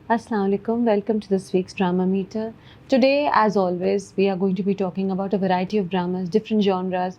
Assalamu alaikum. Welcome to this week's Drama Meter. Today, as always, we are going to be talking about a variety of dramas, different genres.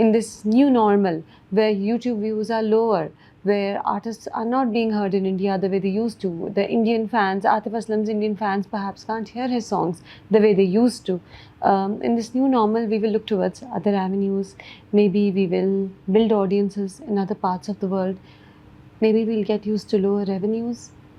in this new normal where YouTube views are lower, where artists are not being heard in India the way they used to. The Indian fans, Atif Aslam's Indian fans perhaps can't hear his songs the way they used to. In this new normal, we will look towards other avenues. Maybe we will build audiences in other parts of the world. Maybe we'll get used to lower revenues.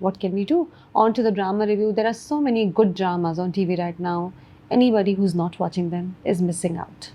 what can we do? On to the drama review. There are so many good dramas on TV right now. Anybody who's not watching them is missing out.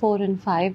4 and 5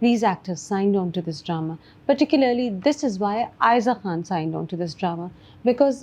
these actors signed on to this drama. Particularly, this is why Aiza Khan signed on to this drama. Because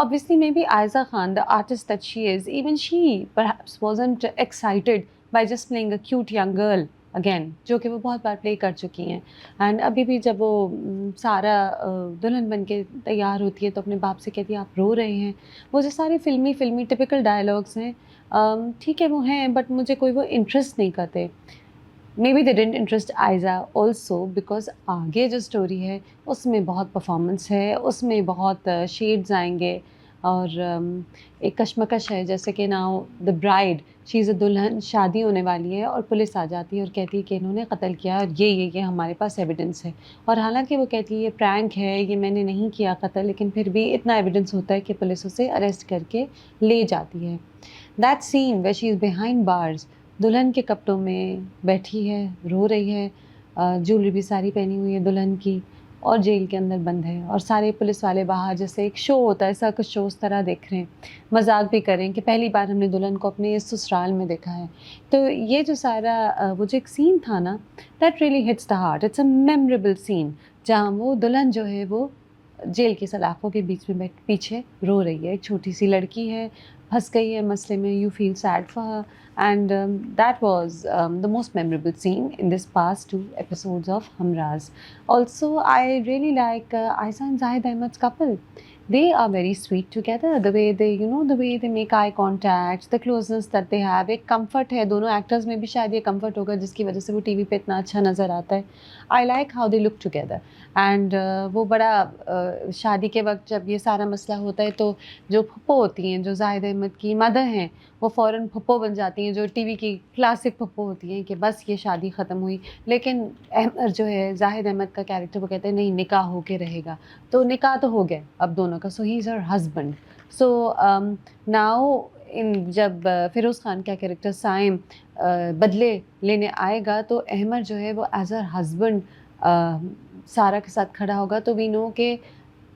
obviously maybe Aiza Khan, the artist that she is, even she perhaps wasn't excited by just playing a cute young girl again جو کہ وہ بہت بار پلے کر چکی ہیں. And ابھی بھی جب وہ سارا دلہن بن کے تیار ہوتی ہے تو اپنے باپ سے کہتی ہے آپ رو رہے ہیں. وہ جو سارے فلمی ٹپیکل ڈائلاگس ہیں ٹھیک ہے وہ ہیں بٹ مجھے کوئی وہ انٹرسٹ نہیں کرتے. Maybe they didn't interest Ayeza also because آگے جو اسٹوری ہے اس میں بہت پرفارمنس ہے, اس میں بہت شیڈز آئیں گے اور ایک کشمکش ہے جیسے کہ now the Braid she is اے دلہن, شادی ہونے والی ہے اور پولیس آ جاتی ہے اور کہتی ہے کہ انہوں نے قتل کیا اور یہ ہمارے پاس ایویڈنس ہے. اور حالانکہ وہ کہتی ہے یہ پرینک ہے, یہ میں نے نہیں کیا قتل, لیکن پھر بھی اتنا ایویڈنس ہوتا ہے کہ پولیس اسے اریسٹ کر کے لے جاتی ہے. That scene where she is behind bars, دلہن کے کپڑوں میں بیٹھی ہے, رو رہی ہے, جولری بھی ساری پہنی ہوئی ہے دلہن کی, اور جیل کے اندر بند ہے, اور سارے پولیس والے باہر جیسے ایک شو ہوتا ہے سرکس شو اس طرح دیکھ رہے ہیں, مذاق بھی کریں کہ پہلی بار ہم نے دلہن کو اپنے اس سسرال میں دیکھا ہے. تو یہ جو سارا وہ جو ایک سین تھا نا, that really hits the heart. It's a memorable scene جہاں وہ دلہن جو ہے وہ جیل کی سلاخوں کے بیچ میں پیچھے رو رہی ہے. ایک چھوٹی سی لڑکی ہے, پھنس گئی ہے مسئلے میں, you feel sad for her. And that was the most memorable scene in this past 2 episodes of Hamraz. Also, I really like Aiza and Zahid Ahmed's couple. They are very sweet together. The way they, the way they make eye contact, the closeness that they have. ایک comfort ہے دونوں actors میں بھی, شاید یہ comfort ہوگا جس کی وجہ سے وہ ٹی وی پہ اتنا اچھا نظر آتا ہے. I like how they look together. And وہ بڑا شادی کے وقت جب یہ سارا مسئلہ ہوتا ہے تو جو پھپھو ہوتی ہیں, جو زاہد احمد کی مدر ہیں, وہ فوراً پھپھو بن جاتی ہیں, جو ٹی وی کی کلاسک پھپھو ہوتی ہیں کہ بس یہ شادی ختم ہوئی. لیکن احمد جو ہے زاہد احمد کا کیریکٹر, وہ کہتے ہیں نہیں نکاح ہو کے رہے گا. تو نکاح تو ہو گیا اب دونوں کا, سو ہی از ہر ہسبینڈ. سو ناؤ جب فیروز خان کا کیریکٹر سائم بدلے لینے آئے گا تو احمد جو ہے وہ ایز ہر ہسبینڈ سارا کے ساتھ کھڑا ہوگا, تو وی نو کہ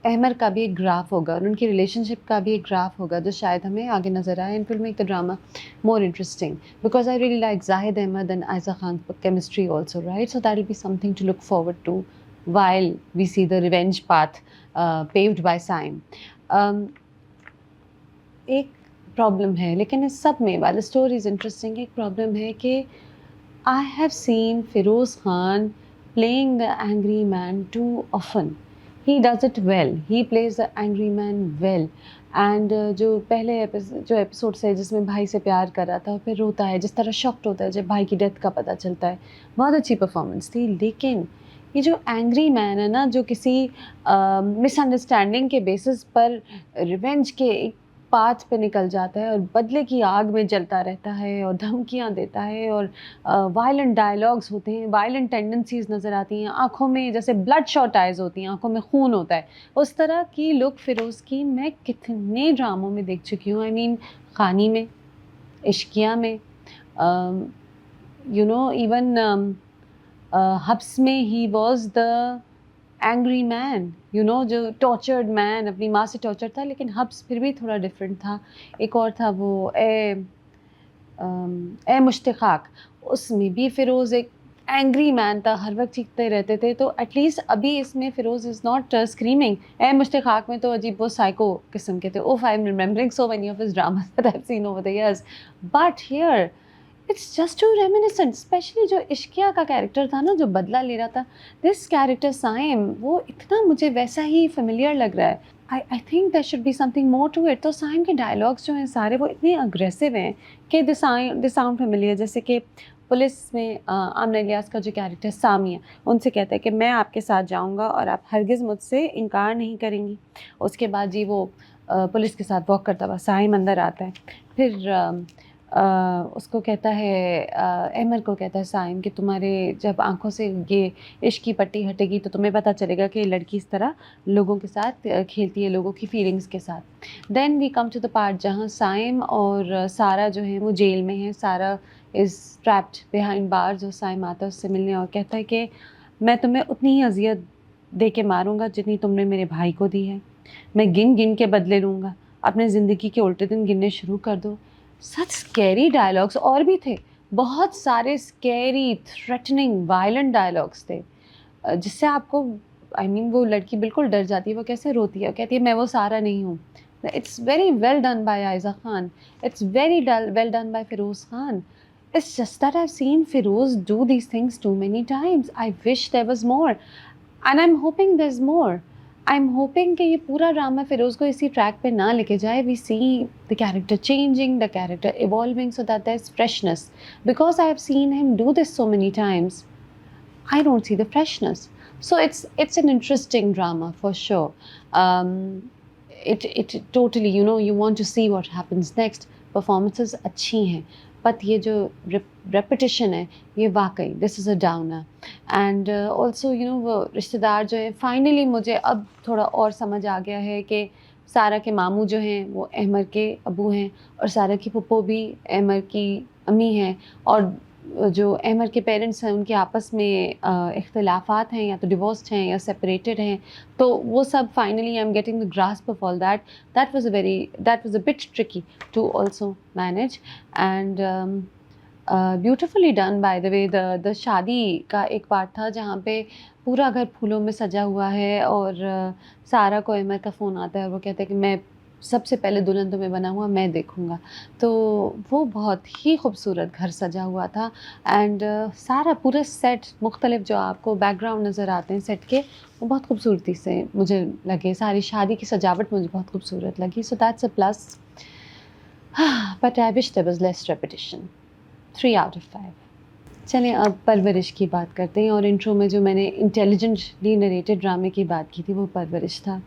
احمد کا بھی ایک گراف ہوگا اور ان کی ریلیشن شپ کا بھی ایک گراف ہوگا جو شاید ہمیں آگے نظر آئے. And will make the drama more interesting because I really like Zahid Ahmed and Ayeza Khan chemistry also, right. So that will be something to look forward to while we see the revenge path paved by Saim. ایک problem ہے لیکن اس سب میں while the story is interesting, ایک problem ہے کہ I have seen Feroz Khan playing the angry man too often. He does it well. He plays the angry man well. And جو پہلے جو ایپیسوڈس ہے جس میں بھائی سے پیار کر رہا تھا اور پھر روتا ہے, جس طرح شاکڈ ہوتا ہے جب بھائی کی ڈیتھ کا پتہ چلتا ہے, بہت اچھی پرفارمنس تھی. لیکن یہ جو اینگری مین ہے نا, جو کسی مس انڈرسٹینڈنگ کے بیسس پر ریونج کے ایک پاتھ پہ نکل جاتا ہے اور بدلے کی آگ میں جلتا رہتا ہے اور دھمکیاں دیتا ہے اور وائلنٹ ڈائلاگس ہوتے ہیں, وائلنٹ ٹینڈنسیز نظر آتی ہیں, آنکھوں میں جیسے بلڈ شاٹ آئز ہوتی ہیں, آنکھوں میں خون ہوتا ہے, اس طرح کی لک فیروز کی میں کتنے ڈراموں میں دیکھ چکی ہوں. آئی مین خانی میں, عشقیہ میں, ایون حبس میں ہی واز دا اینگری مین, جو ٹارچرڈ مین, اپنی ماں سے ٹارچر تھا. لیکن حبس پھر بھی تھوڑا ڈفرینٹ تھا. ایک اور تھا وہ اے مشتاق, اس میں بھی فیروز ایک اینگری مین تھا, ہر وقت چیختے رہتے تھے. تو ایٹ لیسٹ ابھی اس میں فیروز از ناٹ اسکریمنگ. اے مشتاق میں تو عجیب وہ سائیکو قسم کے تھے. اوف I am remembering so many of his dramas that I have seen over the years, but here it's just too reminiscent. Especially جو عشقیہ کا کیریکٹر تھا نا, جو بدلہ لے رہا تھا, دس کیریکٹر سائم, وہ اتنا مجھے ویسا ہی فیملیئر لگ رہا ہے. I think there should be something more to it. تو سائم کے ڈائلاگس جو ہیں سارے وہ اتنے اگریسو ہیں کہ دے ساؤنڈ فیملیئر. جیسے کہ پولیس میں آمنہ الیاس کا جو کیریکٹر سامیہ, ان سے کہتا ہے کہ میں آپ کے ساتھ جاؤں گا اور آپ ہرگز مجھ سے انکار نہیں کریں گی. اس کے بعد جی وہ پولیس کے ساتھ واک کرتا ہوا سائم اندر آتا ہے. پھر اس کو کہتا ہے, احمد کو کہتا ہے سائم کہ تمہارے جب آنکھوں سے یہ عشق کی پٹی ہٹے گی تو تمہیں پتہ چلے گا کہ لڑکی اس طرح لوگوں کے ساتھ کھیلتی ہے, لوگوں کی فیلنگس کے ساتھ. دین وی کم ٹو دا پارٹ جہاں سائم اور سارا جو ہے وہ جیل میں ہے. سارا از ٹریپڈ بیہائنڈ بارز, اور سائم آتا ہے اس سے ملنے اور کہتا ہے کہ میں تمہیں اتنی ہی اذیت دے کے ماروں گا جتنی تم نے میرے بھائی کو دی ہے. میں گن گن کے بدلے لوں گا, اپنے زندگی کے الٹے دن گننے شروع کر دو. سچ اسکیری ڈائلاگس اور بھی تھے, بہت سارے اسکیری, تھریٹننگ, وائلنٹ ڈائلاگس تھے جس سے آپ کو وہ لڑکی بالکل ڈر جاتی ہے. وہ کیسے روتی ہے, کہتی ہے میں وہ سارا نہیں ہوں. It's very well done by Ayeza Khan, it's very well done by Feroze Khan. It's just that I've seen Feroz do these things too many times. I wish there was more. And I'm hoping there's more. I'm hoping کہ یہ پورا drama Feroz کو اسی track پہ نہ لے کے جائے. We see the character changing, the character evolving so that there's freshness. Because I have seen him do this so many times, I don't see the freshness. So it's an interesting drama for sure. It totally, you know, you want to see what happens next. Performances اچھی ہیں, but یہ جو repetition ہے یہ واقعی دس از اے downer. And also you know وہ رشتہ دار جو ہیں, فائنلی مجھے اب تھوڑا اور سمجھ آ گیا ہے کہ سارا کے ماموں جو ہیں وہ احمر کے ابو ہیں, اور سارا کی پھپھو بھی احمر کی امی ہیں, اور جو احمر کے پیرنٹس ہیں ان کے آپس میں اختلافات ہیں, یا تو ڈیورسڈ ہیں یا سپریٹڈ ہیں. تو وہ سب finally I am getting the grasp of all that. That was a bit tricky to also manage. And beautifully done by the way. The شادی کا ایک پارٹ تھا جہاں پہ پورا گھر پھولوں میں سجا ہوا ہے, اور سارا کو احمر کا فون آتا ہے اور وہ کہتا ہے کہ میں سب سے پہلے دلہن تمہیں بنا ہوا میں دیکھوں گا. تو وہ بہت ہی خوبصورت گھر سجا ہوا تھا. اینڈ سارا پورا سیٹ مختلف جو آپ کو بیک گراؤنڈ نظر آتے ہیں سیٹ کے, وہ بہت خوبصورتی سے مجھے لگے. ساری شادی کی سجاوٹ مجھے بہت خوبصورت لگی. So that's a plus. But I wish there was less repetition. 3 out of 5. چلیں اب پرورش کی بات کرتے ہیں. اور انٹرو میں جو میں نے انٹیلیجنٹلی نریٹڈ ڈرامے کی بات کی تھی وہ پرورش تھا.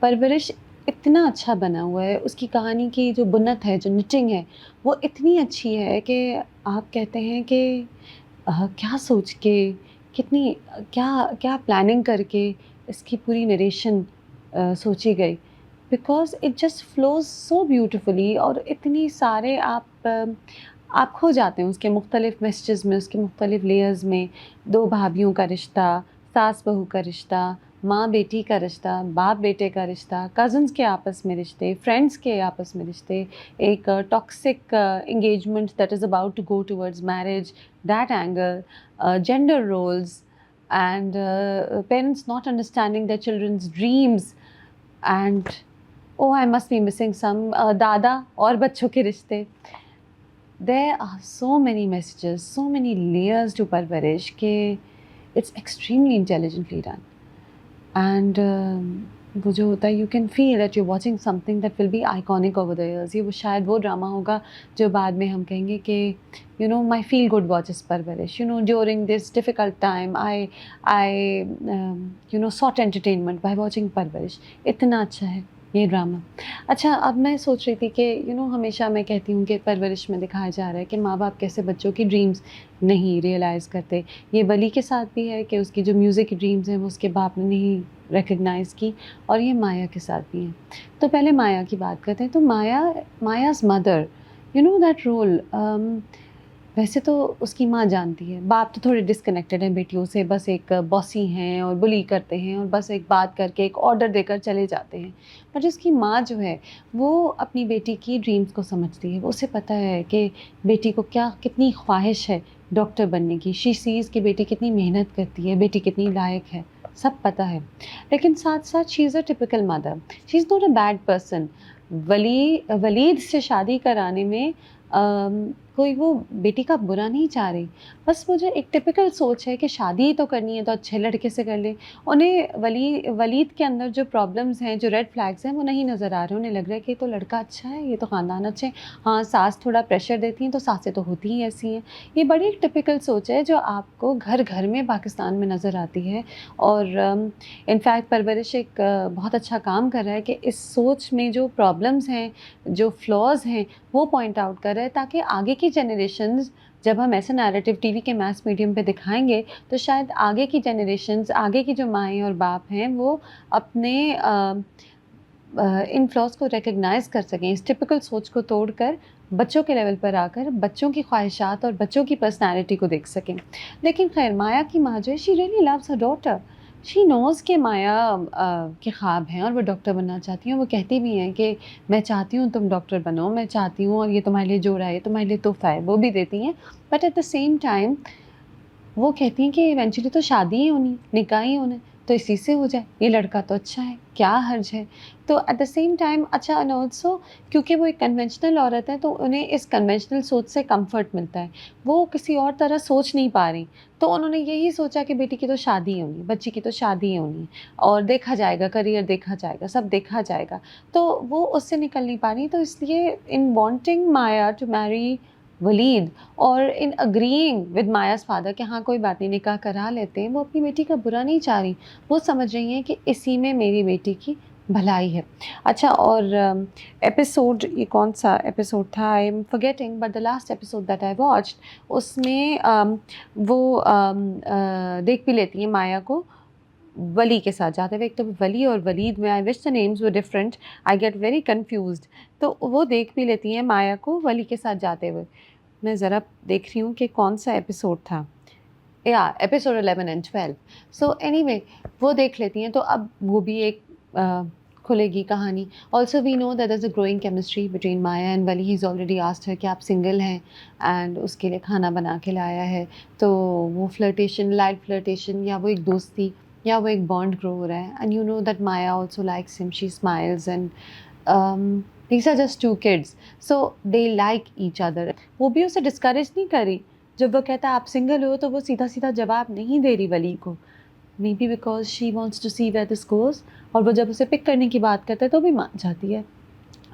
پرورش اتنا اچھا بنا ہوا ہے, اس کی کہانی کی جو بنت ہے, جو نٹنگ ہے, وہ اتنی اچھی ہے کہ آپ کہتے ہیں کہ کیا سوچ کے, کتنی کیا پلاننگ کر کے اس کی پوری نریشن سوچی گئی. Because it just flows so beautifully, اور اتنی سارے آپ کھو جاتے ہیں اس کے مختلف میسیجز میں, اس کے مختلف لیئرز میں. 2 بھابھیوں کا رشتہ, ساس بہو کا رشتہ, ماں بیٹی کا رشتہ, باپ بیٹے کا رشتہ, کزنس کے آپس میں رشتے, فرینڈس کے آپس میں رشتے, ایک toxic engagement that is about to go towards marriage, that angle, gender roles, and parents not understanding their children's dreams, and oh I must be missing some, دادا اور بچوں کے رشتے. There are so many messages, so many layers to Parvarish کہ it's extremely intelligently done. And وہ جو ہوتا ہے, you can feel that you're watching something that will be iconic over the years. یہ وہ شاید وہ ڈرامہ ہوگا جو بعد میں ہم کہیں گے کہ you know my feel good watch is Parvarish. You know during this difficult time I sought entertainment by watching Parvarish. اتنا اچھا ہے یہ ڈرامہ. اچھا, اب میں سوچ رہی تھی کہ ہمیشہ میں کہتی ہوں کہ پرورش میں دکھایا جا رہا ہے کہ ماں باپ کیسے بچوں کی ڈریمز نہیں ریئلائز کرتے. یہ ولی کے ساتھ بھی ہے کہ اس کی جو میوزک کی ڈریمز ہیں وہ اس کے باپ نے نہیں ریکگنائز کی, اور یہ مایا کے ساتھ بھی ہیں. تو پہلے مایا کی بات کرتے ہیں. تو مایاز مدر, دیٹ رول, ویسے تو اس کی ماں جانتی ہے, باپ تو تھوڑے ڈسکنیکٹڈ ہیں بیٹیوں سے, بس ایک باسی ہیں اور بلی کرتے ہیں, اور بس ایک بات کر کے ایک آرڈر دے کر چلے جاتے ہیں. بٹ اس کی ماں جو ہے وہ اپنی بیٹی کی ڈریمز کو سمجھتی ہے. اسے پتہ ہے کہ بیٹی کو کتنی خواہش ہے ڈاکٹر بننے کی. شی سیز کہ بیٹی کتنی محنت کرتی ہے, بیٹی کتنی لائق ہے, سب پتہ ہے. لیکن ساتھ ساتھ she is a typical mother. She is not a bad person. Waleed سے شادی کرانے میں کوئی وہ بیٹی کا برا نہیں چاہ رہی, بس مجھے ایک ٹپیکل سوچ ہے کہ شادی تو کرنی ہے تو اچھے لڑکے سے کر لیں. انہیں ولید کے اندر جو پرابلمز ہیں, جو ریڈ فلیگز ہیں, وہ نہیں نظر آ رہے. انہیں لگ رہا ہے کہ یہ تو لڑکا اچھا ہے, یہ تو خاندان اچھے ہیں. ہاں, ساس تھوڑا پریشر دیتی ہیں تو ساسیں تو ہوتی ہی ایسی ہیں. یہ بڑی ایک ٹپیکل سوچ ہے جو آپ کو گھر گھر میں پاکستان میں نظر آتی ہے. اور انفیکٹ پرورش ایک بہت اچھا کام کر رہا ہے کہ اس سوچ میں جو پرابلمز ہیں, جو فلاز ہیں, وہ پوائنٹ آؤٹ کر رہا ہے, تاکہ آگے کی جنریشنز جب ہم ایسا نیریٹیو ٹی وی کے میس میڈیم پہ دکھائیں گے تو شاید آگے کی جنریشنز, آگے کی جو مائیں اور باپ ہیں, وہ اپنے ان فلاز کو ریکگنائز کر سکیں, اس ٹپیکل سوچ کو توڑ کر بچوں کے لیول پر آ کر بچوں کی خواہشات اور بچوں کی پرسنالٹی کو دیکھ سکیں. لیکن خیر, مایا کی ماں جو ہے, she really loves her daughter. She knows کہ مایا کے خواب ہیں اور وہ ڈاکٹر بننا چاہتی ہیں. وہ کہتی بھی ہیں کہ میں چاہتی ہوں تم ڈاکٹر بنو, میں چاہتی ہوں, اور یہ تمہارے لیے جوڑا ہے, تمہارے لیے تحفہ ہے, وہ بھی دیتی ہیں. But at the same time وہ کہتی ہیں کہ ایونچولی تو شادی ہی ہونی, نکاح ہی ہونا. تو اسی سے ہو جائے, یہ لڑکا تو اچھا ہے, کیا حرج ہے. تو ایٹ دا سیم ٹائم اچھا, اینڈ آلسو کیونکہ وہ ایک کنونشنل عورت ہے تو انہیں اس کنونشنل سوچ سے کمفرٹ ملتا ہے, وہ کسی اور طرح سوچ نہیں پا رہی. تو انہوں نے یہی سوچا کہ بیٹی کی تو شادی ہونی, بچی کی تو شادی ہونی, اور دیکھا جائے گا, کریئر دیکھا جائے گا, سب دیکھا جائے گا. تو وہ اس سے نکل نہیں پا رہی, تو اس لیے ان وانٹنگ مایا ٹو میری ولید اور ان اگریئنگ ود مایاز فادر کہ ہاں کوئی بات نہیں نکاح کرا لیتے ہیں, وہ اپنی بیٹی کا برا نہیں چاہ رہی, وہ سمجھ رہی ہیں کہ اسی میں میری بیٹی کی بھلائی ہے. اچھا, اور ایپیسوڈ یہ کون سا ایپیسوڈ تھا, I am forgetting, but the last episode that I watched, اس میں وہ دیکھ بھی لیتی ہیں مایا کو ولی کے ساتھ جاتے ہوئے. ایک تو ولی اور ولید میں I wish the names were different, I get very confused. تو وہ دیکھ بھی لیتی ہیں مایا کو ولی کے ساتھ جاتے ہوئے. میں ذرا دیکھ رہی ہوں کہ کون سا ایپیسوڈ تھا, یا episode 11 and 12. So any way وہ دیکھ لیتی ہیں, تو اب وہ بھی ایک کھلے گی کہانی. Also we know that is a growing chemistry between Maya and Wali. He is already asked ہر کہ آپ سنگل ہیں, اینڈ اس کے لیے کھانا بنا کے لایا ہے. تو وہ فلرٹیشن, لائٹ فلرٹیشن, یا وہ ایک دوستی, یا وہ ایک بانڈ گرو ہو رہا ہے. And you know that Maya also likes him, she smiles, and these are just two kids, so they like each other. وہ بھی اسے ڈسکریج نہیں کری. جب وہ کہتا ہے آپ سنگل ہو, تو وہ سیدھا سیدھا جواب نہیں دے رہی ولی کو, maybe because she wants to see where this goes. اور وہ جب اسے پک کرنے کی بات کرتا ہے تو بھی مان جاتی ہے.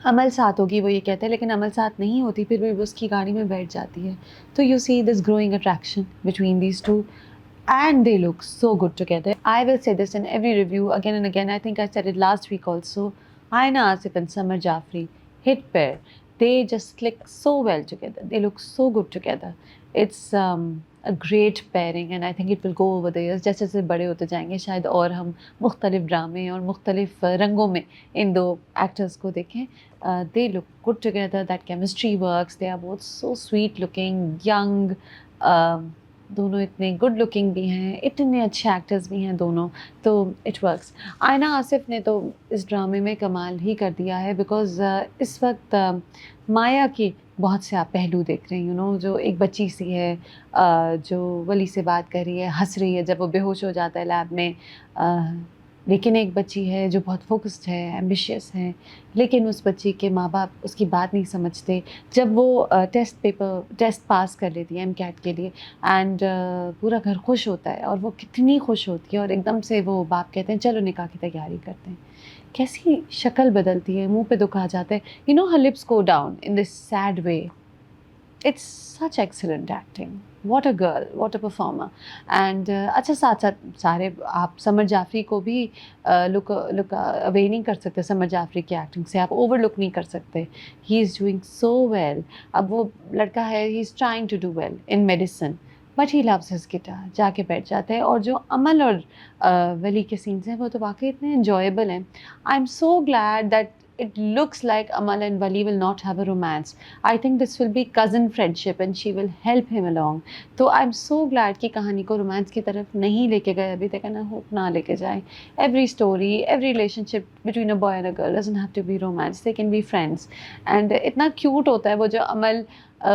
عمل ساتھ ہوگی وہ یہ کہتے ہیں, لیکن عمل ساتھ نہیں ہوتی, پھر بھی وہ اس کی گاڑی میں بیٹھ جاتی ہے. تو you see this growing attraction between these two, and they look so good together. I will say this in every review again and again. I think I said it last week also. Aina Asif and Samar Jafri, hit pair. They just click so well together. They look so good together. It's a great pairing, and I think it will go over the years. جیسے جیسے بڑے ہوتے جائیں گے شاید اور ہم مختلف ڈرامے اور مختلف رنگوں میں ان دو ایکٹرز کو دیکھیں. They look good together. That chemistry works. They are both so sweet looking, young. دونوں اتنے گڈ لکنگ بھی ہیں, اتنے اچھے ایکٹرز بھی ہیں دونوں, تو اٹ ورکس. آئینہ آصف نے تو اس ڈرامے میں کمال ہی کر دیا ہے, بیکاز اس وقت مایا کے بہت سے آپ پہلو دیکھ رہے ہیں. یو نو, جو ایک بچی سی ہے جو ولی سے بات کر رہی ہے, ہنس رہی ہے جب وہ بے ہوش ہو جاتا ہے لیب میں, لیکن ایک بچی ہے جو بہت فوکسڈ ہے, ایمبیشیس ہے, لیکن اس بچی کے ماں باپ اس کی بات نہیں سمجھتے. جب وہ ٹیسٹ پاس کر لیتی ہے ایم کیٹ کے لیے, اینڈ پورا گھر خوش ہوتا ہے, اور وہ کتنی خوش ہوتی ہے, اور ایک دم سے وہ باپ کہتے ہیں چلو نکاح کی تیاری کرتے ہیں. کیسی شکل بدلتی ہے, منہ پہ دکھ آ جاتا ہے. You know her lips go down in this sad way. It's such excellent acting. What a girl, what a performer. And اچھا, ساتھ ساتھ سارے آپ سمر جعفری کو بھی لک اوے نہیں کر سکتے. سمر جعفری کی ایکٹنگ سے آپ اوور لک نہیں کر سکتے. He is doing so well. اب وہ لڑکا ہے, he is trying to do well in medicine, but he loves his guitar, جا کے بیٹھ جاتا ہے. اور جو عمل اور ولی کے سینس ہیں وہ تو واقعی اتنے انجوائبل ہیں. I am so glad that it looks like Amal and Wali will not have a romance. I think this will be cousin friendship and she will help him along. تو I'm so glad کہ کہانی کو romance کی طرف نہیں لے کے گئے ابھی تک, نا ہوپ نہ لے کے جائیں. Every story, every relationship between a boy and a girl doesn't have to be romance. They can be friends. And اتنا cute ہوتا ہے وہ جو عمل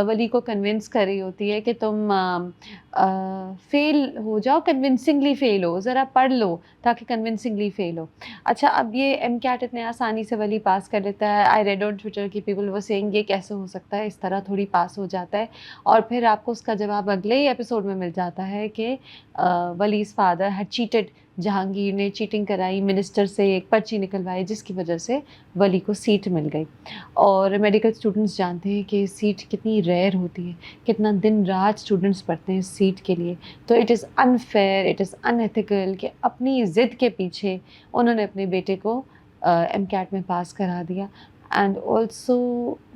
ولی کو کنونس کر رہی ہوتی ہے کہ تم فیل ہو جاؤ, کنونسنگلی فیل ہو, ذرا پڑھ لو تاکہ کنونسنگلی فیل ہو. اچھا, اب یہ ایم کیٹ اتنے آسانی سے ولی پاس کر لیتا ہے. آئی ریڈ آن ٹویٹر کی پیپل وہ سینگ یہ کیسے ہو سکتا ہے, اس طرح تھوڑی پاس ہو جاتا ہے. اور پھر آپ کو اس کا جواب اگلے ہی ایپیسوڈ میں مل جاتا ہے کہ ولیز فادر ہیڈ چیٹڈ. جہانگیر نے چیٹنگ کرائی, منسٹر سے ایک پرچی نکلوائی, جس کی وجہ سے ولی کو سیٹ مل گئی. اور میڈیکل اسٹوڈنٹس جانتے ہیں کہ سیٹ کتنی ریئر ہوتی ہے, کتنا دن رات اسٹوڈنٹس پڑھتے ہیں اس سیٹ کے لیے. تو it is unfair, it is in ethical کہ اپنی ضد کے پیچھے انہوں نے اپنے بیٹے کو ایم کیٹ میں پاس کرا دیا. اینڈ آلسو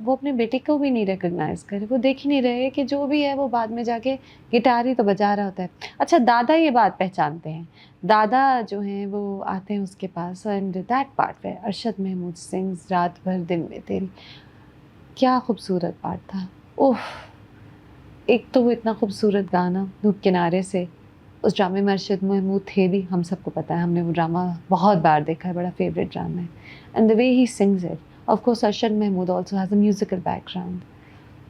وہ اپنے بیٹے کو بھی نہیں ریکگنائز کرے, وہ دیکھ ہی نہیں رہے کہ جو بھی ہے وہ بعد میں جا کے گٹار ہی تو بجا رہا ہوتا ہے. اچھا, دادا یہ بات پہچانتے ہیں, دادا جو ہیں وہ آتے ہیں اس کے پاس, and that part way Arshad Mahmood things رات بھر دن میں تیری, کیا خوبصورت پارٹ تھا. اوہ, ایک تو وہ اتنا خوبصورت گانا دھوپ کنارے سے, اس ڈرامے میں ارشد محمود تھے بھی, ہم سب کو پتہ ہے, ہم نے وہ ڈرامہ بہت بار دیکھا ہے, بڑا فیوریٹ ڈرامہ ہے. And the way he sings it, of course Arshad Mahmood also has a musical background.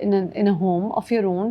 in a home of your own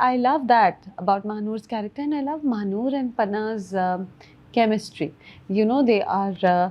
I love that about Mahanoor's character, and I love Mahanoor and Panna's chemistry. They are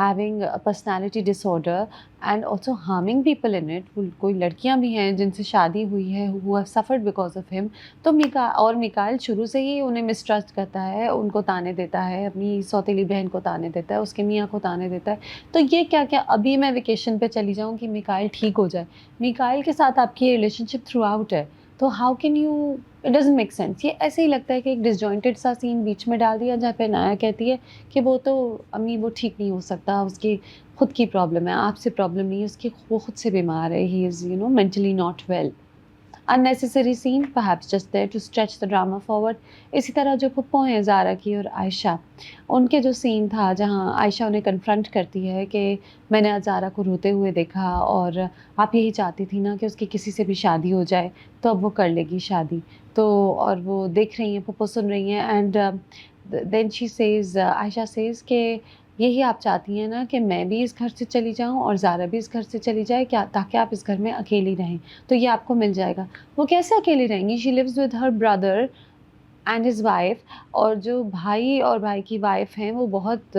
having a personality disorder and also harming people in it. کوئی لڑکیاں بھی ہیں جن سے شادی ہوئی ہے who have suffered because of him. تو میکائل شروع سے ہی انہیں مسٹرسٹ کرتا ہے, ان کو تانے دیتا ہے, اپنی سوتیلی بہن کو تانے دیتا ہے, اس کے میاں کو تانے دیتا ہے. تو یہ کیا کیا ابھی میں ویکیشن پہ چلی جاؤں کہ میکائل ٹھیک ہو جائے. میکائل کے ساتھ آپ کی ریلیشن شپ تھرو آؤٹ ہے, تو how can you, it doesn't make sense. یہ ایسے ہی لگتا ہے کہ ایک ڈسجوائنٹڈ سا سین بیچ میں ڈال دیا جہاں پہ نایا کہتی ہے کہ وہ تو امی وہ ٹھیک نہیں ہو سکتا, اس کی خود کی پرابلم ہے, آپ سے پرابلم نہیں ہے, اس کی وہ خود سے بیمار ہے, he is mentally not well. unnecessary scene perhaps just there to stretch the drama forward. اسی طرح جو پھپھو ہیں زارا کی اور عائشہ, ان کے جو سین تھا جہاں عائشہ انہیں کنفرنٹ کرتی ہے کہ میں نے آج زارا کو روتے ہوئے دیکھا اور آپ یہی چاہتی تھی نا کہ اس کی کسی سے بھی شادی ہو جائے, تو اب وہ کر لے گی شادی. تو اور وہ دیکھ رہی ہیں, پھپھو سن رہی ہیں, and then she says, Ayesha says کہ یہی آپ چاہتی ہیں نا کہ میں بھی اس گھر سے چلی جاؤں اور زارا بھی اس گھر سے چلی جائے, کیا تاکہ آپ اس گھر میں اکیلی رہیں, تو یہ آپ کو مل جائے گا. وہ کیسے اکیلی رہیں گی؟ She lives with her brother and his wife, اور جو بھائی اور بھائی کی وائف ہیں وہ بہت,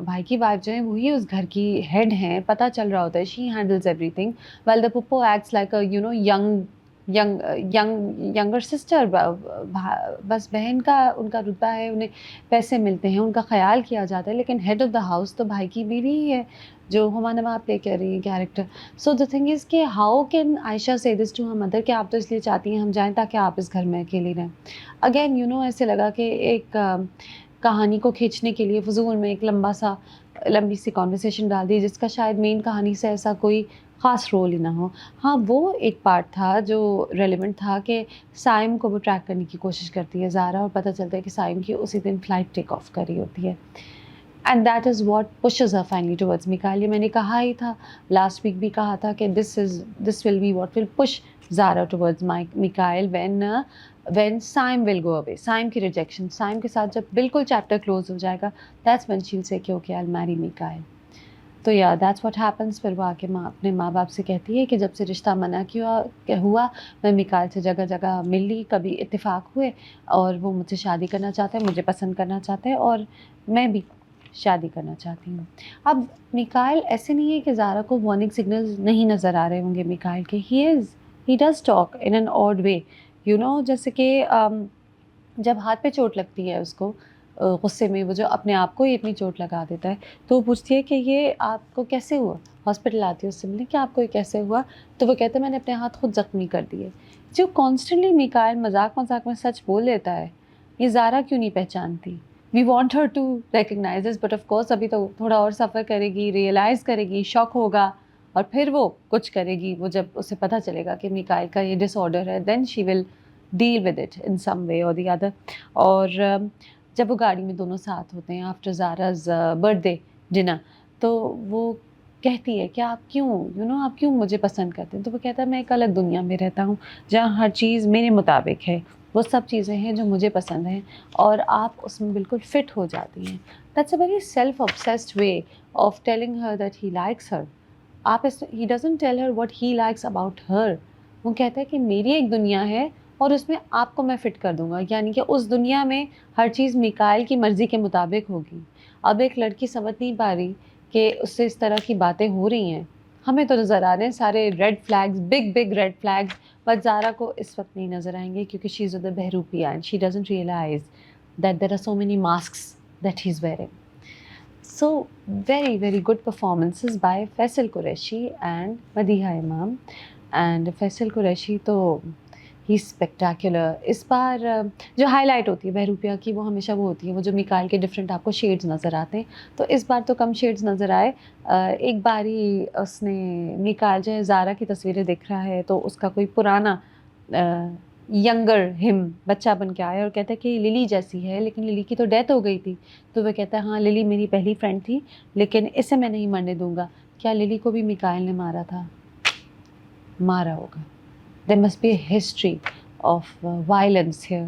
بھائی کی وائف جو ہیں وہی اس گھر کی ہیڈ ہیں, پتہ چل رہا ہوتا ہے, she handles everything, well the Pappu acts like younger sister. بس بہن کا ان کا رتبہ ہے, انہیں پیسے ملتے ہیں, ان کا خیال کیا جاتا ہے, لیکن ہیڈ آف دا ہاؤس تو بھائی کی بیوی ہی ہے جو ہما نواب پلے کر رہی ہیں character. So the thing is کہ ہاؤ کین عائشہ سے دس ٹو ہر مدر کہ آپ تو اس لیے چاہتی ہیں ہم جائیں تاکہ آپ اس گھر میں اکیلی رہیں. اگین ایسے لگا کہ ایک کہانی کو کھینچنے کے لیے فضول میں ایک لمبی سی کانورسیشن ڈال دی جس کا شاید مین کہانی سے ایسا کوئی خاص رول ہی نہ ہو. ہاں وہ ایک پارٹ تھا جو ریلیونٹ تھا کہ سائم کو وہ ٹریک کرنے کی کوشش کرتی ہے زارا, اور پتہ چلتا ہے کہ سائم کی اسی دن فلائٹ ٹیک آف کر رہی ہوتی ہے. And that is what pushes her finally towards Mikael. یہ میں نے کہا ہی تھا, لاسٹ ویک بھی کہا تھا کہ this will be what will push Zara towards Mikail when Saim will go away. سائم کی ریجیکشن, سائم کے ساتھ جب بالکل چیپٹر کلوز ہو جائے گا, that's when she'll say کہ okay I'll marry میکائل. تو یا دیٹس واٹ ہیپنس. پھر وہ آ کے اپنے ماں باپ سے کہتی ہے کہ جب سے رشتہ منع ہوا میں میکائل سے جگہ جگہ مل لی, کبھی اتفاق ہوئے, اور وہ مجھ سے شادی کرنا چاہتے ہیں, مجھے پسند کرنا چاہتے ہیں, اور میں بھی شادی کرنا چاہتی ہوں. اب میکائل ایسے نہیں ہے کہ زارا کو وارننگ سگنلز نہیں نظر آ رہے ہوں گے میکائل کے. He does talk in an odd way, جیسے کہ جب ہاتھ پہ چوٹ لگتی ہے اس کو غصے میں, وہ جو اپنے آپ کو ہی اتنی چوٹ لگا دیتا ہے, تو وہ پوچھتی ہے کہ یہ آپ کو کیسے ہوا, ہاسپٹل آتی ہے اس سے ملنے کہ آپ کو یہ کیسے ہوا, تو وہ کہتے ہیں میں نے اپنے ہاتھ خود زخمی کر دیے. جو کانسٹنٹلی میکائل مذاق میں سچ بول لیتا ہے, یہ زارا کیوں نہیں پہچانتی؟ We want her to recognise this, but of course ابھی تو تھوڑا اور سفر کرے گی, ریئلائز کرے گی, شوق ہوگا, اور پھر وہ کچھ کرے گی. وہ جب اسے پتہ چلے گا کہ میکائل کا یہ ڈس آرڈر ہے, then she will deal with it in some way or the other. اور جب وہ گاڑی میں دونوں ساتھ ہوتے ہیں آفٹر زاراز برتھ ڈے ڈنر, تو وہ کہتی ہے کہ آپ کیوں آپ کیوں مجھے پسند کرتے ہیں؟ تو وہ کہتا ہے میں ایک الگ دنیا میں رہتا ہوں جہاں ہر چیز میرے مطابق ہے, وہ سب چیزیں ہیں جو مجھے پسند ہیں, اور آپ اس میں بالکل فٹ ہو جاتی ہیں. That's a very self obsessed way of telling Hare that he likes Hare. He doesn't tell her what he likes about her. وہ کہتا ہے کہ میری ایک دنیا ہے اور اس میں آپ کو میں فٹ کر دوں گا, یعنی کہ اس دنیا میں ہر چیز میکائل کی مرضی کے مطابق ہوگی. اب ایک لڑکی سمجھ نہیں پا رہی کہ اس سے اس طرح کی باتیں ہو رہی ہیں. ہمیں تو نظر آ رہے ہیں سارے red flags, big red flags, but Zara کو اس وقت نہیں نظر آئیں گے کیونکہ شی از ود بہروپیہ and she doesn't realise that there are so many masks that he is wearing. So very good performances by Faisal Qureshi and Madiha Imam. And Faisal Qureshi تو ہی اسپیکٹیکولر. اس بار جو ہائی لائٹ ہوتی ہے بہروپیہ کی وہ ہمیشہ وہ ہوتی ہے وہ جو میکائل کے ڈفرینٹ آپ کو شیڈز نظر آتے ہیں, تو اس بار تو کم شیڈز نظر آئے. ایک بار ہی اس نے میکائل جو ہے زارا کی تصویریں دیکھ رہا ہے, تو اس کا کوئی پرانا ینگر ہم بچہ بن کے آیا اور کہتا ہے کہ للی جیسی ہے, لیکن للی کی تو ڈیتھ ہو گئی تھی. تو وہ کہتا ہے ہاں للی میری پہلی فرینڈ تھی, لیکن اسے میں نہیں مرنے دوں گا. کیا للی کو بھی میکائل نے مارا تھا؟ مارا ہوگا. There must be a history of violence here.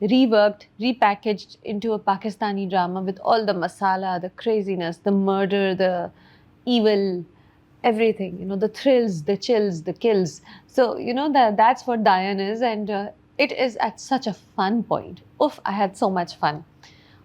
reworked, repackaged into a Pakistani drama with all the masala, the craziness, the murder, the evil, everything, you know, the thrills, the chills, the kills. So, you know, that's what Dayan is, and it is at such a fun point. Oof, I had so much fun.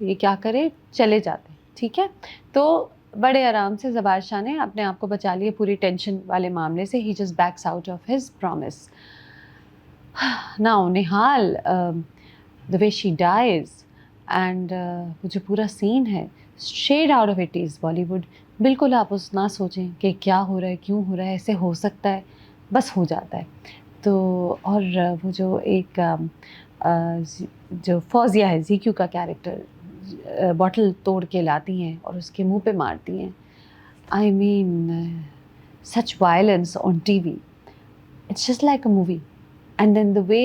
یہ کیا کرے, چلے جاتے ہیں. ٹھیک ہے, تو بڑے آرام سے زبار شاہ نے اپنے آپ کو بچا لیے پوری ٹینشن والے معاملے سے. He just backs out of his promise. Now Nehal, the way she dies and وہ جو پورا سین ہے shed out of it is Bollywood. بالکل آپ اس نہ سوچیں کہ کیا ہو رہا ہے, کیوں ہو رہا ہے, ایسے ہو سکتا ہے, بس ہو جاتا ہے. تو اور وہ جو ایک جو فوزیہ ہے, زی کیو کا کیریکٹر, باٹل توڑ کے لاتی ہیں اور اس کے منہ پہ مارتی ہیں. I mean such violence on TV, it's just like a movie. And then the way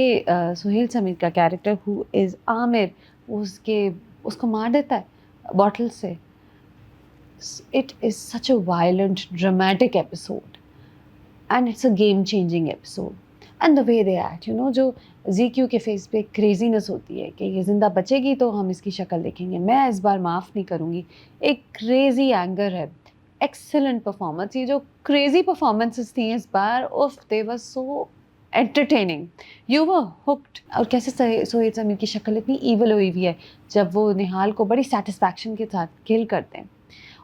Sohail Sameer کا کیریکٹر ہو از عامر, اس کو مار دیتا ہے باٹل سے. It is such a violent dramatic episode and it's a game changing episode. And the way they act, you know, جو زی کیو کے face پہ کریزینس ہوتی ہے کہ یہ زندہ بچے گی تو ہم اس کی شکل دیکھیں گے, میں اس بار معاف نہیں کروں گی. ایک کریزی اینگر ہے, ایکسلنٹ پرفارمنس. یہ جو کریزی پرفارمنسز تھیں اس بار, if they were so entertaining, you were hooked. اور کیسے سہیل سمیر کی شکل اتنی ایول ہوئی ہوئی ہے جب وہ نہال کو بڑی سیٹسفیکشن کے ساتھ کل کرتے ہیں.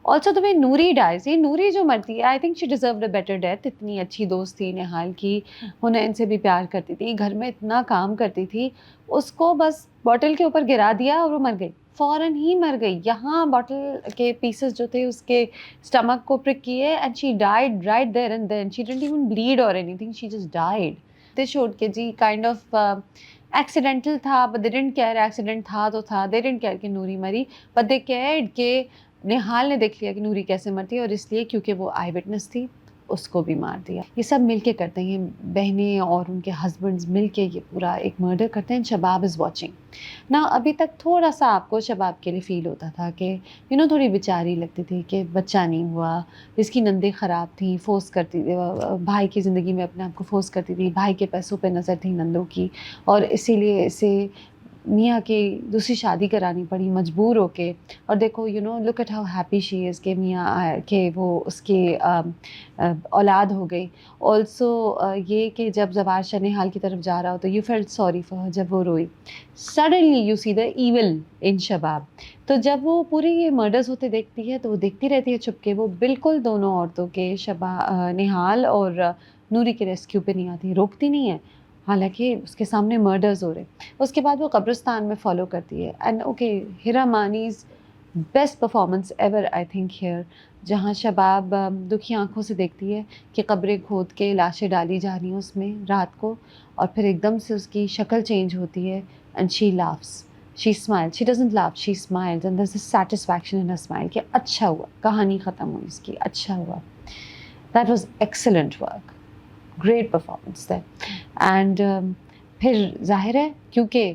Also the way Noori dies, یہ نوری جو مرتی ہے, I think she deserved a better death. اتنی اچھی دوست تھی نہال کی, انہیں ان سے بھی پیار کرتی تھی, گھر میں اتنا کام کرتی تھی, اس کو بس باٹل کے اوپر گرا دیا اور وہ مر گئی, فوراً ہی مر گئی. یہاں باٹل کے پیسز جو تھے اس کے اسٹمک کو پرک کیے and she died right there and then. She didn't even bleed or anything, she just died. They showed کہ جی کائنڈ آف ایکسیڈنٹل تھا, but they didn't care. Accident تھا تو تھا, they didn't care کہ نوری مری, but they cared کہ نہال نے دیکھ لیا کہ نوری کیسے مرتی ہے, اور اس لیے کیونکہ وہ آئی وٹنس تھی اس کو بھی مار دیا. یہ سب مل کے کرتے ہیں, یہ بہنیں اور ان کے ہسبینڈز مل کے یہ پورا ایک مرڈر کرتے ہیں. شباب از واچنگ نا. ابھی تک تھوڑا سا آپ کو شباب کے لیے فیل ہوتا تھا کہ یو نو تھوڑی بیچاری لگتی تھی کہ بچہ نہیں ہوا, اس کی نندیں خراب تھیں, فورس کرتی تھی بھائی کی زندگی میں اپنے آپ کو, فورس کرتی تھی, بھائی کے پیسوں پہ نظر تھی نندوں کی, اور اسی لیے اسے میاں کی دوسری شادی کرانی پڑی مجبور ہو کے. اور دیکھو you know look at how happy she is کہ میاں کہ وہ اس کی اولاد ہو گئی. آلسو یہ کہ جب زوار شاہ نہال کی طرف جا رہا ہو تو you felt sorry for her, جب وہ روئی. Suddenly you see the evil in Shabab. تو جب وہ پوری یہ مرڈرز ہوتے دیکھتی ہے تو وہ دیکھتی رہتی ہے چھپ کے, وہ بالکل دونوں عورتوں کے نہال اور نوری کے ریسکیو پہ نہیں آتی, روکتی نہیں ہے, حالانکہ اس کے سامنے مرڈرز ہو رہے. اس کے بعد وہ قبرستان میں فالو کرتی ہے. And okay, Hira Mani's best performance ever I think here, جہاں شباب دکھی آنکھوں سے دیکھتی ہے کہ قبریں کھود کے لاشیں ڈالی جا رہی ہیں اس میں رات کو, اور پھر ایک دم سے اس کی شکل چینج ہوتی ہے and she laughs, she smile, she doesn't laugh, she smile and there is satisfaction in her smile کہ اچھا ہوا, کہانی ختم ہوئی اس کی, اچھا ہوا. That was excellent work, great performance ہے. اینڈ پھر ظاہر ہے کیونکہ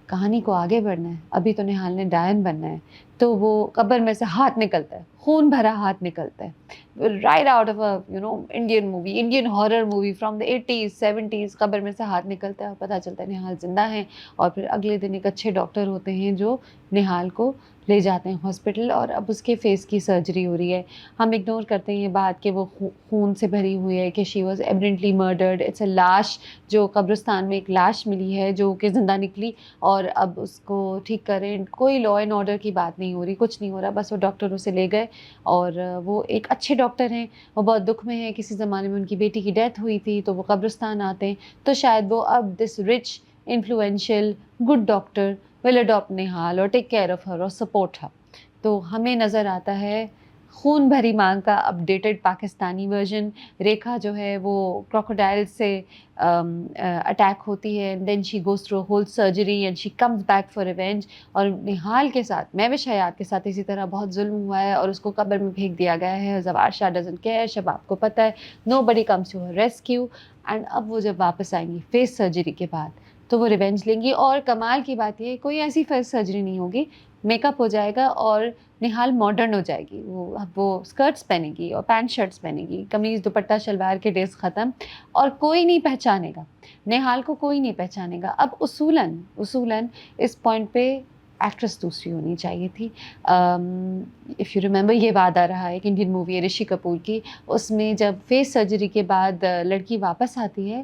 کہانی کو آگے بڑھنا ہے, ابھی تو نہال نے ڈائن بننا ہے, تو وہ قبر میں سے ہاتھ نکلتا ہے, خون بھرا ہاتھ نکلتا ہے, right out of a you know Indian movie, Indian horror movie from the 80s 70s. قبر میں سے ہاتھ نکلتا ہے اور پتہ چلتا ہے نہال زندہ ہیں. اور پھر اگلے دن ایک اچھے ڈاکٹر ہوتے ہیں جو نہال کو لے جاتے ہیں ہاسپٹل, اور اب اس کے فیس کی سرجری ہو رہی ہے. ہم اگنور کرتے ہیں یہ بات کہ وہ خون سے بھری ہوئی ہے, کہ she was evidently murdered. It's a لاش, جو قبرستان میں ایک لاش ملی ہے جو کہ زندہ نکلی, اور اب اس کو ٹھیک کریں. کوئی لا اینڈ آرڈر کی بات نہیں ہو رہی, کچھ نہیں ہو رہا, بس وہ ڈاکٹر اسے لے گئے, اور وہ ایک اچھے ڈاکٹر ہیں, وہ بہت دکھ میں ہیں, کسی زمانے میں ان کی بیٹی کی ڈیتھ ہوئی تھی تو وہ قبرستان آتے ہیں, تو شاید وہ اب دس رچ انفلوئنشیل گڈ ڈاکٹر ول اڈاپٹ نہال اور ٹیک کیئر آف ہر اور سپورٹ ہر. تو ہمیں نظر آتا ہے خون بھری مانگ کا اپڈیٹڈ پاکستانی ورژن. ریکھا جو ہے وہ کروکوڈائل سے اٹیک ہوتی ہے, then she goes through whole surgery and she comes back for revenge. اور نہال کے ساتھ, مہوش حیات کے ساتھ اسی طرح بہت ظلم ہوا ہے اور اس کو قبر میں پھینک دیا گیا ہے. زوار شاہ ڈزنٹ کیئر, شباب کو پتہ ہے, nobody comes to her rescue. And اب وہ جب واپس آئیں گی فیس سرجری کے بعد تو وہ ریونج لیں گی. اور کمال کی بات یہ, کوئی ایسی فیس سرجری نہیں ہوگی, میک اپ ہو جائے گا اور نہال ماڈرن ہو جائے گی. وہ اسکرٹس پہنے گی اور پینٹ شرٹس پہنے گی, قمیض دوپٹہ شلوار کے ڈیز ختم, اور کوئی نہیں پہچانے گا نہال کو, کوئی نہیں پہچانے گا. اب اصولاً اس پوائنٹ پہ ایکٹریس دوسری ہونی چاہیے تھی. اف یو ریممبر, یہ وعدہ رہا ایک انڈین مووی ہے رشی کپور کی, اس میں جب فیس سرجری کے بعد لڑکی واپس آتی ہے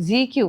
ZQ,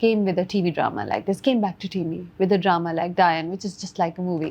came with a TV drama like this, came back to TV with a drama like Diane, which is just like a movie.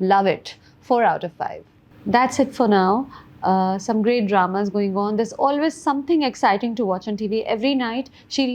Love it. 4 out of 5. That's it for now. Some great dramas going on. There's always something exciting to watch on TV. Every night, Shiri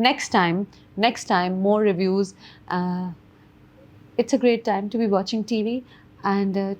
Next time, more reviews. It's a great time to be watching TV. And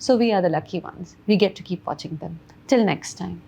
So we are the lucky ones. We get to keep watching them. Till next time.